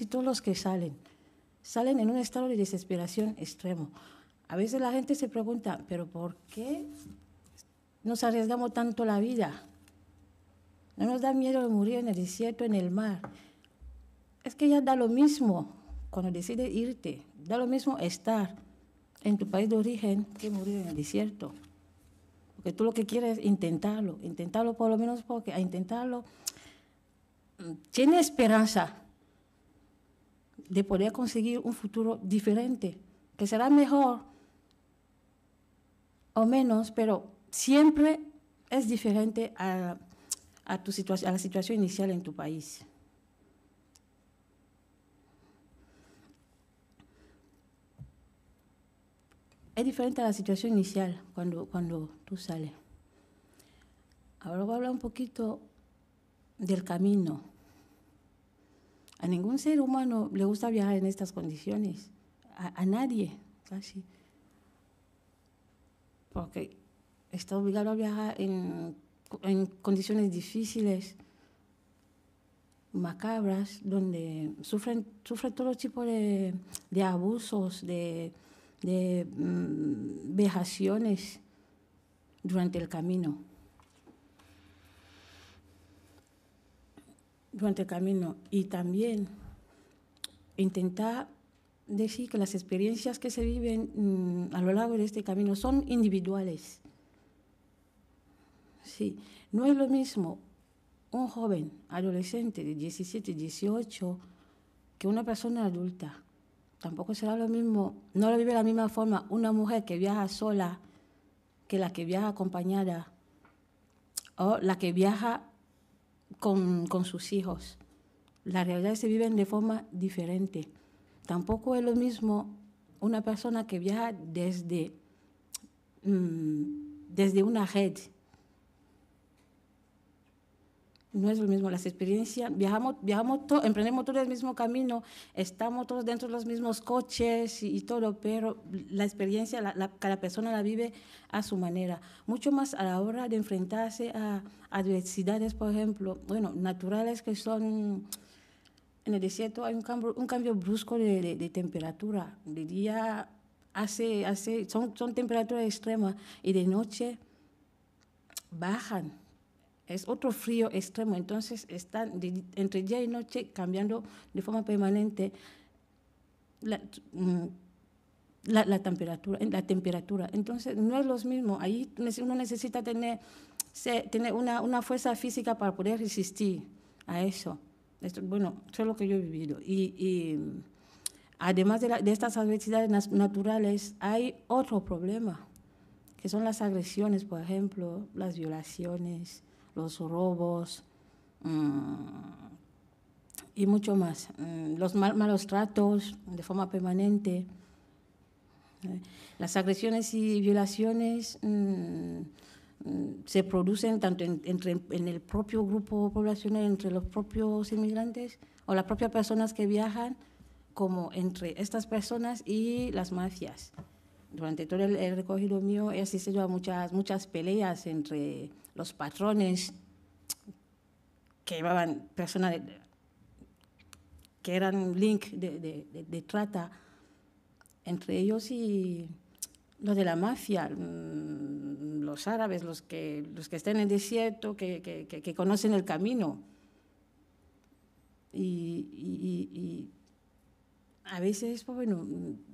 todos los que salen. Salen en un estado de desesperación extremo. A veces la gente se pregunta, ¿pero por qué nos arriesgamos tanto la vida? ¿No nos da miedo de morir en el desierto, en el mar? Es que ya da lo mismo cuando decides irte, da lo mismo estar en tu país de origen que morir en el desierto. Porque tú lo que quieres es intentarlo por lo menos, porque a intentarlo tiene esperanza de poder conseguir un futuro diferente, que será mejor o menos, pero siempre es diferente a la situación inicial en tu país. Es diferente a la situación inicial cuando tú sales. Ahora voy a hablar un poquito del camino. A ningún ser humano le gusta viajar en estas condiciones. A nadie, casi. Porque está obligado a viajar en condiciones difíciles, macabras, donde sufren todo tipo de abusos, de vejaciones durante el camino. Y también intentar decir que las experiencias que se viven a lo largo de este camino son individuales. Sí, no es lo mismo un joven adolescente de 17, 18 que una persona adulta. Tampoco será lo mismo, no lo vive de la misma forma una mujer que viaja sola que la que viaja acompañada o la que viaja con sus hijos. Las realidades se viven de forma diferente. Tampoco es lo mismo una persona que viaja desde una red. No es lo mismo las experiencias, emprendemos todo el mismo camino, estamos todos dentro de los mismos coches y todo, pero la experiencia, cada persona la vive a su manera. Mucho más a la hora de enfrentarse a adversidades, por ejemplo, naturales, que son, en el desierto hay un cambio brusco de temperatura. De día son temperaturas extremas y de noche bajan. Es otro frío extremo, entonces están entre día y noche cambiando de forma permanente la temperatura. Entonces no es lo mismo, ahí uno necesita tener una fuerza física para poder resistir a eso. Eso es lo que yo he vivido. Y además de estas adversidades naturales, hay otro problema, que son las agresiones, por ejemplo, las violaciones, los robos y mucho más. Los malos tratos de forma permanente. Las agresiones y violaciones se producen tanto en el propio grupo poblacional, entre los propios inmigrantes o las propias personas que viajan, como entre estas personas y las mafias. Durante todo el recorrido mío he asistido a muchas peleas entre los patrones que llevaban personas que eran link de trata entre ellos y los de la mafia, los árabes, los que están en el desierto, que conocen el camino. Y a veces,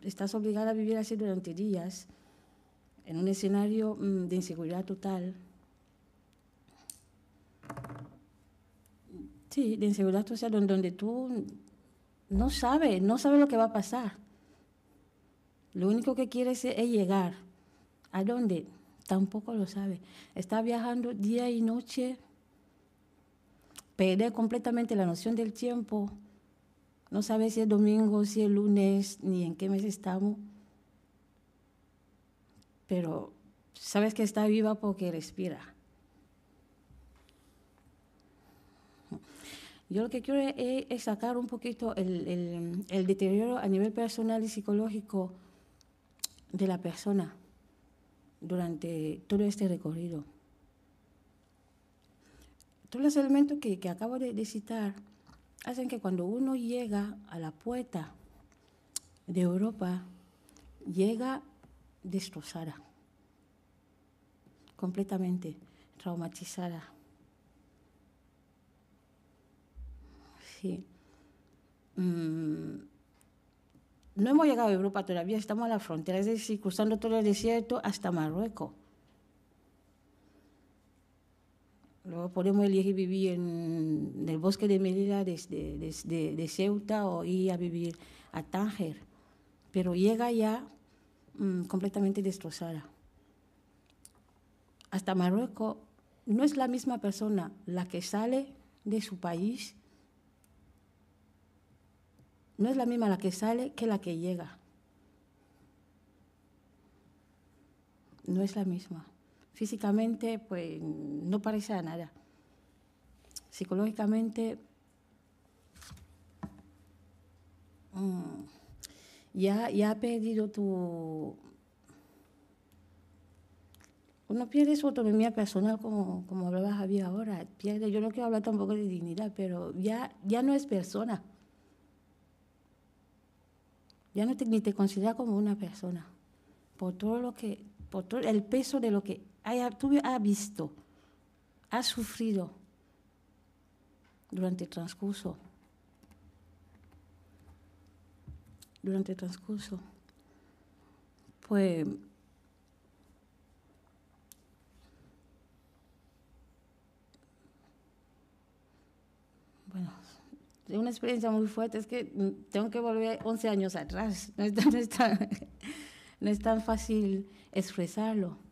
estás obligada a vivir así durante días, en un escenario de inseguridad total. Sí, de inseguridad total, donde tú no sabes lo que va a pasar. Lo único que quieres es llegar. ¿A dónde? Tampoco lo sabes. Estás viajando día y noche, perder completamente la noción del tiempo. No sabes si es domingo, si es lunes, ni en qué mes estamos. Pero sabes que está viva porque respira. Yo lo que quiero es sacar un poquito el deterioro a nivel personal y psicológico de la persona durante todo este recorrido. Todos los elementos que acabo de citar hacen que cuando uno llega a la puerta de Europa, llega destrozada, completamente traumatizada. Sí. no hemos llegado a Europa todavía, estamos a la frontera, es decir, cruzando todo el desierto hasta Marruecos. Luego podemos elegir vivir en el bosque de Melilla de Ceuta o ir a vivir a Tánger, pero llega ya completamente destrozada. Hasta Marruecos no es la misma persona la que sale de su país, no es la misma la que sale que la que llega. No es la misma. Físicamente, pues, no parece a nada. Psicológicamente, ya ha perdido tu... Uno pierde su autonomía personal, como hablaba Javier ahora. Pierde, yo no quiero hablar tampoco de dignidad, pero ya no es persona. Ya no ni te considera como una persona. Por todo el peso de lo que tú has visto, has sufrido durante el transcurso. Pues bueno, es una experiencia muy fuerte, es que tengo que volver 11 años atrás, no es tan fácil expresarlo.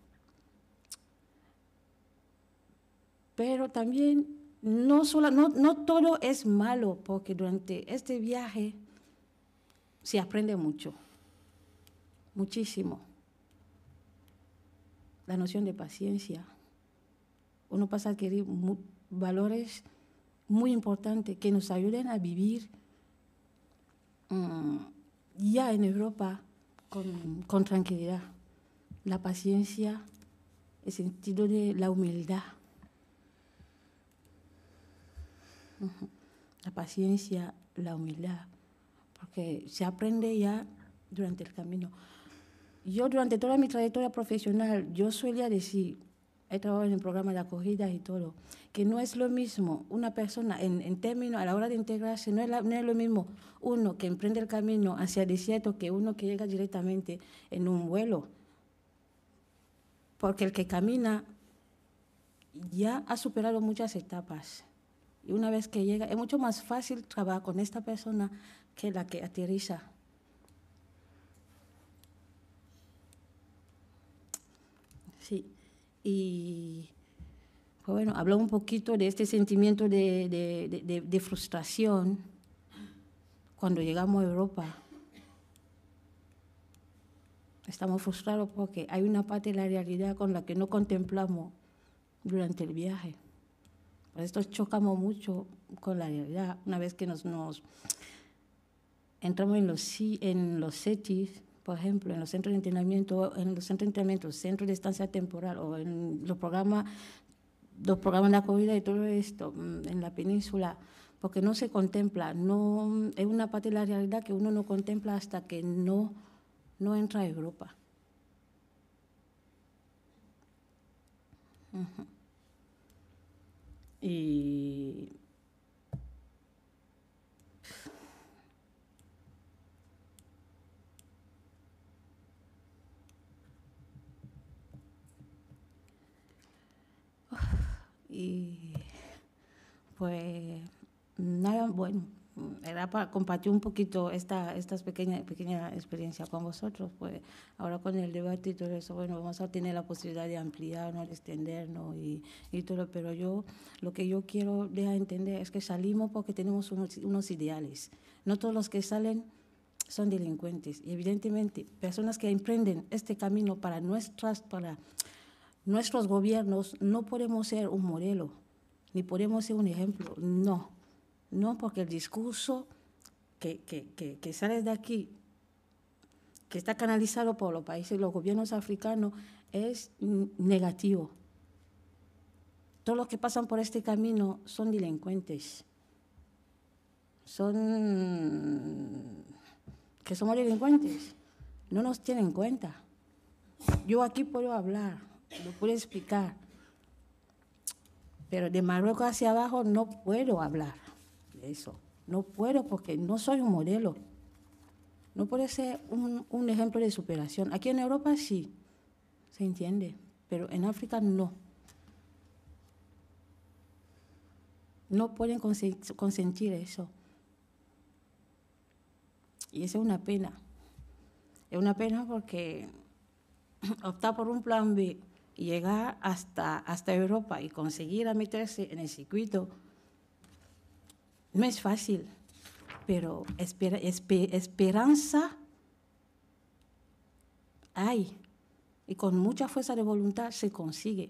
Pero también no todo es malo, porque durante este viaje se aprende mucho, muchísimo. La noción de paciencia. Uno pasa a adquirir valores muy importantes que nos ayuden a vivir ya en Europa con tranquilidad. La paciencia, el sentido de la humildad. La paciencia, la humildad, porque se aprende ya durante el camino. Yo durante toda mi trayectoria profesional, yo solía decir, he trabajado en el programa de acogida y todo, que no es lo mismo una persona en términos a la hora de integrarse, no es lo mismo uno que emprende el camino hacia el desierto que uno que llega directamente en un vuelo. Porque el que camina ya ha superado muchas etapas. Y una vez que llega, es mucho más fácil trabajar con esta persona que la que aterriza. Sí, y pues bueno, habló un poquito de este sentimiento de frustración cuando llegamos a Europa. Estamos frustrados porque hay una parte de la realidad con la que no contemplamos durante el viaje. Por esto chocamos mucho con la realidad. Una vez que nos entramos en los CETIs, por ejemplo, en los centros de entrenamiento, centros de estancia temporal o en los programas de acogida y todo esto en la península, porque no se contempla, no es una parte de la realidad que uno no contempla hasta que no entra a Europa. Y pues nada, bueno, era para compartir un poquito esta pequeña experiencia con vosotros. Pues ahora con el debate y todo eso, bueno, vamos a tener la posibilidad de ampliarnos, de extendernos y todo, pero lo que yo quiero dejar entender es que salimos porque tenemos unos ideales. No todos los que salen son delincuentes. Y evidentemente, personas que emprenden este camino para nuestros gobiernos, no podemos ser un modelo, ni podemos ser un ejemplo, no, porque el discurso que sale de aquí, que está canalizado por los países, los gobiernos africanos, es negativo. Todos los que pasan por este camino son delincuentes. Que somos delincuentes. No nos tienen en cuenta. Yo aquí puedo hablar, lo puedo explicar, pero de Marruecos hacia abajo no puedo hablar de eso. No puedo porque no soy un modelo. no puede ser un ejemplo de superación. Aquí en Europa sí, se entiende, pero en África no. No pueden consentir eso. Y eso es una pena. Es una pena porque optar por un plan B y llegar hasta Europa y conseguir meterse en el circuito no es fácil, pero esperanza hay. Y con mucha fuerza de voluntad se consigue.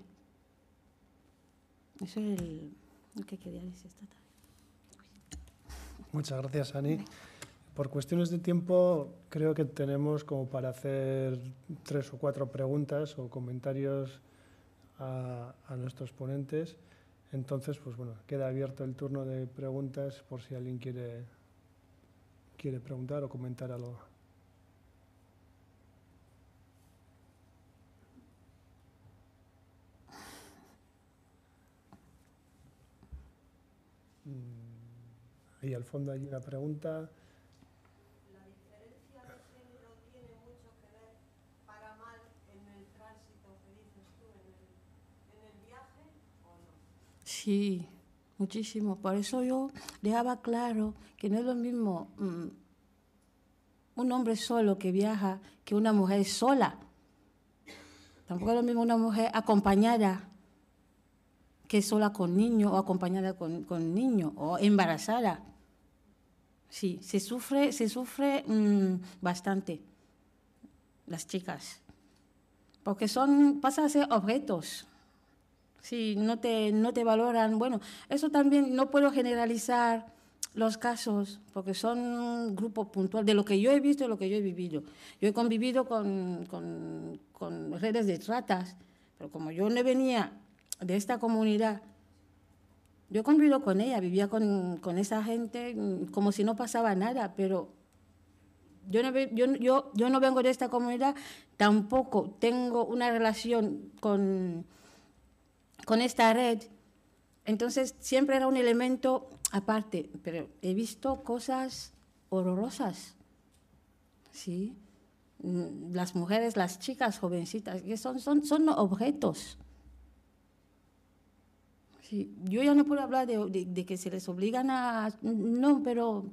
Eso es lo que quería decir esta tarde. Muchas gracias, Ani. Por cuestiones de tiempo, creo que tenemos como para hacer 3 o 4 preguntas o comentarios a nuestros ponentes. Entonces, pues bueno, queda abierto el turno de preguntas por si alguien quiere preguntar o comentar algo. Ahí al fondo hay una pregunta. ¿La diferencia de género tiene mucho que ver para mal en el tránsito que dices tú, en el viaje o no? Sí, muchísimo. Por eso yo dejaba claro que no es lo mismo un hombre solo que viaja que una mujer sola. Tampoco es lo mismo una mujer acompañada que sola con niño o acompañada con niño o embarazada. Sí, se sufre bastante las chicas, porque pasan a ser objetos. Sí, no te valoran. Bueno, eso también no puedo generalizar los casos, porque son un grupo puntual de lo que yo he visto y lo que yo he vivido. Yo he convivido con redes de tratas, pero como yo no venía de esta comunidad, yo he convivido con ella, vivía con esa gente como si no pasaba nada, pero yo no vengo de esta comunidad, tampoco tengo una relación con esta red, entonces siempre era un elemento aparte, pero he visto cosas horrorosas, ¿sí? Las mujeres, las chicas jovencitas, que son objetos. Sí, yo ya no puedo hablar de que se les obligan a... No, pero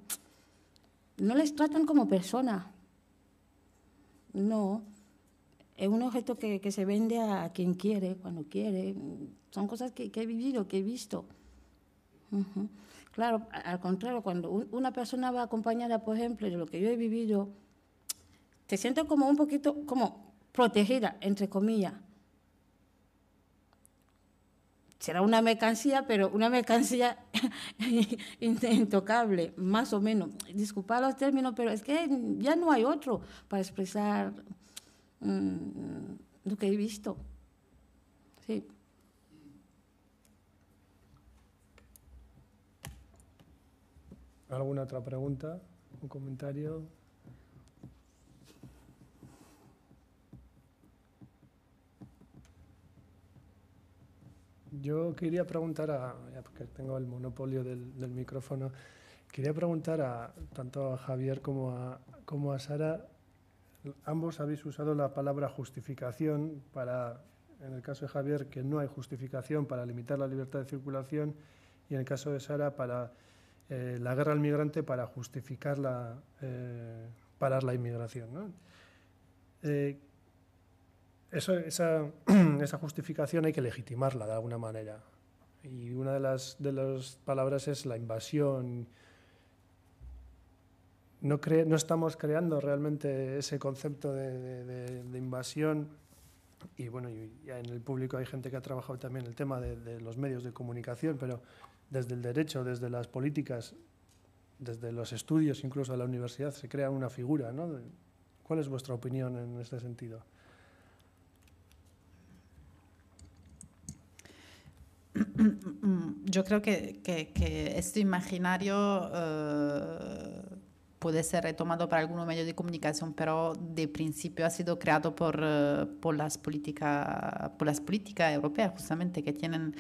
no les tratan como personas. No. Es un objeto que se vende a quien quiere, cuando quiere. Son cosas que he vivido, que he visto. Uh-huh. Claro, al contrario, cuando una persona va acompañada, por ejemplo, de lo que yo he vivido, te sientes como un poquito como protegida, entre comillas. Será una mercancía, pero una mercancía intocable, más o menos. Disculpad los términos, pero es que ya no hay otro para expresar lo que he visto. Sí. ¿Alguna otra pregunta? ¿Un comentario? Yo quería preguntar ya porque tengo el monopolio del micrófono, quería preguntar tanto a Javier como a Sara. Ambos habéis usado la palabra justificación para, en el caso de Javier, que no hay justificación para limitar la libertad de circulación, y en el caso de Sara, para la guerra al migrante para justificar parar la inmigración, ¿no? Esa justificación hay que legitimarla de alguna manera. Y una de las palabras es la invasión. No estamos creando realmente ese concepto de invasión. Y bueno, ya en el público hay gente que ha trabajado también el tema de los medios de comunicación, pero desde el derecho, desde las políticas, desde los estudios, incluso a la universidad, se crea una figura, ¿no? ¿Cuál es vuestra opinión en este sentido? Yo creo que este imaginario puede ser retomado para algunos medios de comunicación, pero de principio ha sido creado por las políticas europeas, justamente, que tienen,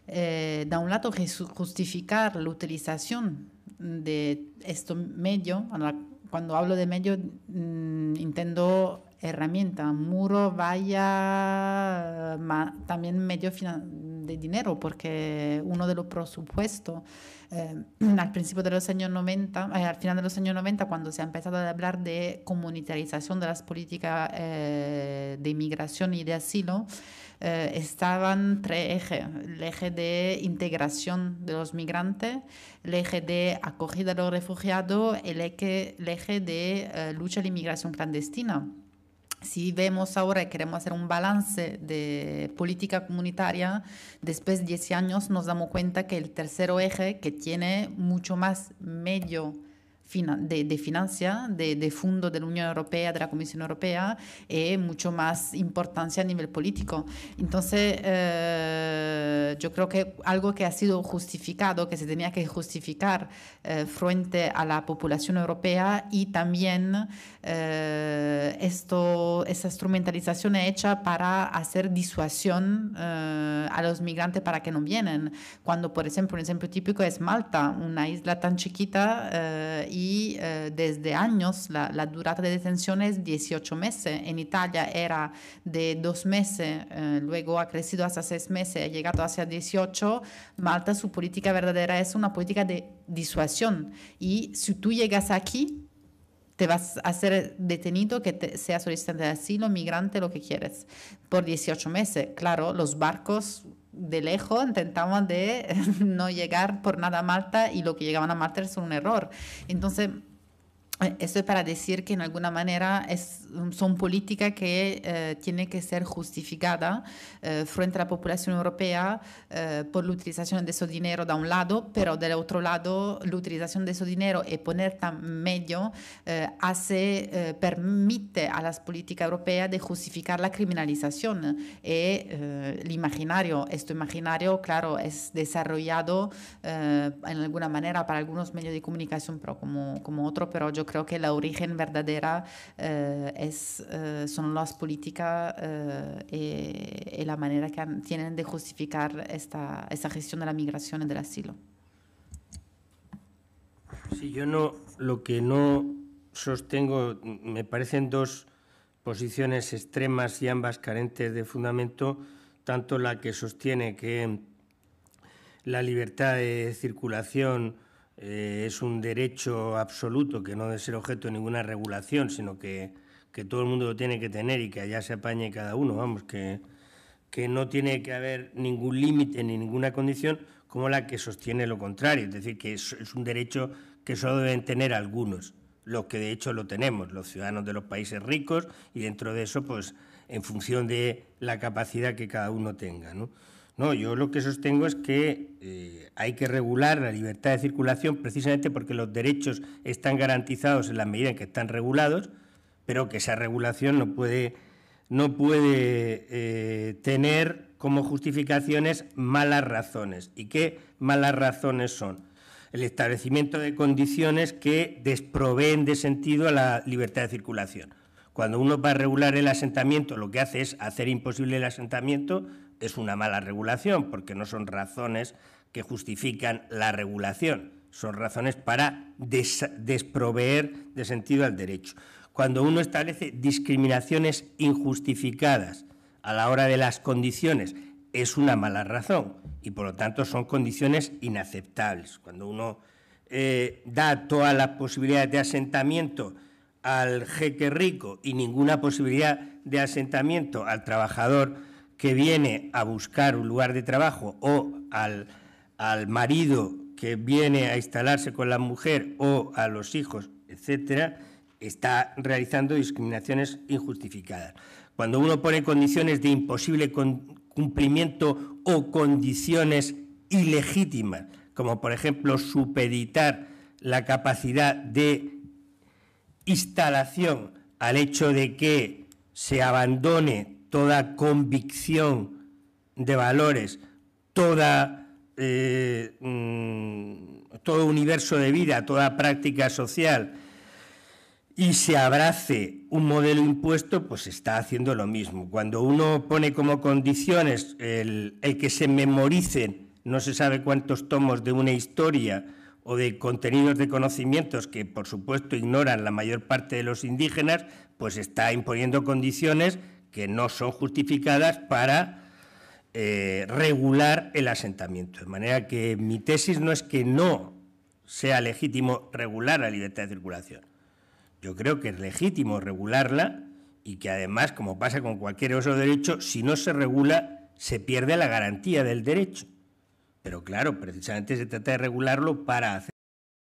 de un lado, justificar la utilización de estos medios cuando hablo de medio, intendo herramienta, muro, valla, también medio de dinero, porque uno de los presupuestos al principio de los años 90, al final de los años 90, cuando se ha empezado a hablar de comunitarización de las políticas de inmigración y de asilo, estaban tres ejes: el eje de integración de los migrantes, el eje de acogida de los refugiados, el eje de lucha a la inmigración clandestina. Si vemos ahora y queremos hacer un balance de política comunitaria, después de 10 años nos damos cuenta que el tercer eje, que tiene mucho más medio de financia, de fondo de la Unión Europea, de la Comisión Europea, y mucho más importancia a nivel político. Entonces, yo creo que algo que ha sido justificado, que se tenía que justificar frente a la población europea, y también esa instrumentalización hecha para hacer disuasión a los migrantes para que no vienen. Cuando, por ejemplo, un ejemplo típico es Malta, una isla tan chiquita, y desde años la durata de detención es 18 meses. En Italia era de 2 meses, luego ha crecido hasta 6 meses, ha llegado hacia 18. Malta, su política verdadera es una política de disuasión. Y si tú llegas aquí, te vas a ser detenido, que sea solicitante de asilo, migrante, lo que quieres, por 18 meses. Claro, los barcos de lejos intentaban de no llegar por nada a Malta, y lo que llegaban a Malta es un error. Entonces, eso es para decir que en alguna manera son políticas que tienen que ser justificadas frente a la población europea por la utilización de ese dinero de un lado, pero del otro lado la utilización de ese dinero y poner tan medio permite a las políticas europeas de justificar la criminalización. Y el imaginario, claro, es desarrollado en alguna manera para algunos medios de comunicación, pero como otro, pero yo creo que la origen verdadera son las políticas y la manera que tienen de justificar esta gestión de la migración y del asilo. Sí, lo que no sostengo, me parecen dos posiciones extremas y ambas carentes de fundamento, tanto la que sostiene que la libertad de circulación es un derecho absoluto que no debe ser objeto de ninguna regulación, sino que todo el mundo lo tiene que tener y que allá se apañe cada uno, vamos, que no tiene que haber ningún límite ni ninguna condición, como la que sostiene lo contrario, es decir, que es un derecho que solo deben tener algunos, los que de hecho lo tenemos, los ciudadanos de los países ricos, y dentro de eso, pues, en función de la capacidad que cada uno tenga, ¿no? No, yo lo que sostengo es que hay que regular la libertad de circulación precisamente porque los derechos están garantizados en la medida en que están regulados, pero que esa regulación no puede tener como justificaciones malas razones. ¿Y qué malas razones son? El establecimiento de condiciones que desproveen de sentido a la libertad de circulación. Cuando uno va a regular el asentamiento, lo que hace es hacer imposible el asentamiento. Es una mala regulación, porque no son razones que justifican la regulación, son razones para desproveer de sentido al derecho. Cuando uno establece discriminaciones injustificadas a la hora de las condiciones, es una mala razón y, por lo tanto, son condiciones inaceptables. Cuando uno da todas las posibilidades de asentamiento al jeque rico y ninguna posibilidad de asentamiento al trabajador que viene a buscar un lugar de trabajo, o al marido que viene a instalarse con la mujer, o a los hijos, etcétera, está realizando discriminaciones injustificadas. Cuando uno pone condiciones de imposible cumplimiento o condiciones ilegítimas, como por ejemplo supeditar la capacidad de instalación al hecho de que se abandone toda convicción de valores, todo universo de vida, toda práctica social, y se abrace un modelo impuesto, pues está haciendo lo mismo. Cuando uno pone como condiciones el que se memoricen no se sabe cuántos tomos de una historia, o de contenidos de conocimientos que, por supuesto, ignoran la mayor parte de los indígenas, pues está imponiendo condiciones que no son justificadas para regular el asentamiento. De manera que mi tesis no es que no sea legítimo regular la libertad de circulación. Yo creo que es legítimo regularla y que además, como pasa con cualquier otro derecho, si no se regula, se pierde la garantía del derecho. Pero claro, precisamente se trata de regularlo para hacer